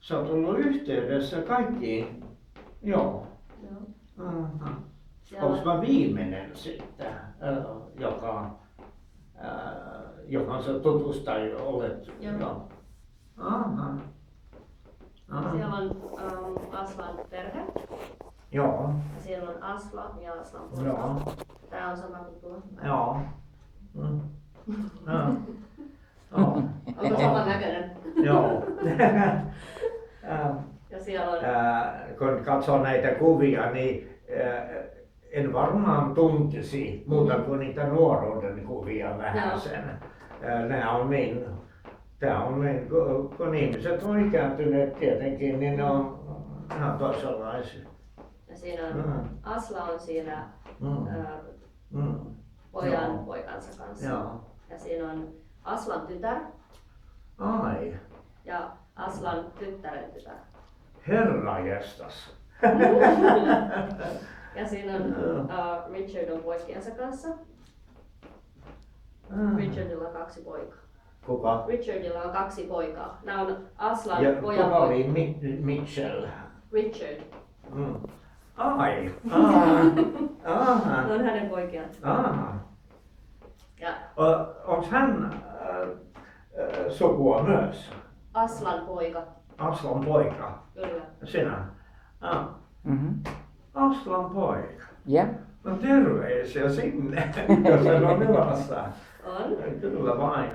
sä oot ollut yhteydessä kaikkiin? Joo. Joo. Aha. Siellä Onko mä viimeinen sitten, joka sä tutust tai olet? Joo. Aha. Aha. Siellä on Aslan perhe. Joo. Ja siellä on Asla ja Aslan poika. Joo. Tää on sama kuin tuo. Joo. Joo. Onko saman näköinen? Joo. Ja siellä on... Kun katsoo näitä kuvia, niin en varmaan tuntisi muuta kuin niitä nuoruuden kuvia vähän sen. Tää on niin, kun ihmiset on ikääntyneet tietenkin, niin ne on ihan toisenlaisia. Ja siinä on Asla on siinä Joo. poikansa kanssa. Joo. Ja siinä on Aslan tytär Ai, ja Aslan tyttären tytär. herranjestas. Ja siinä on Richard on poikiensa kanssa. Richardilla on 2 poikaa. Kuka? Richardilla on 2 poikaa. Nämä on Aslan Ja pojan kuka oli Mitchell? Richard. Ai, aha. Ne on hänen poikiaan. Aha. Ja Onks hän sukua myös? Aslan poika. Aslan poika? Kyllä. Sinä? Mhm. Aslan poika? Ja. No terveisiä sinne, jos hän on elossa. On. Kyllä vain.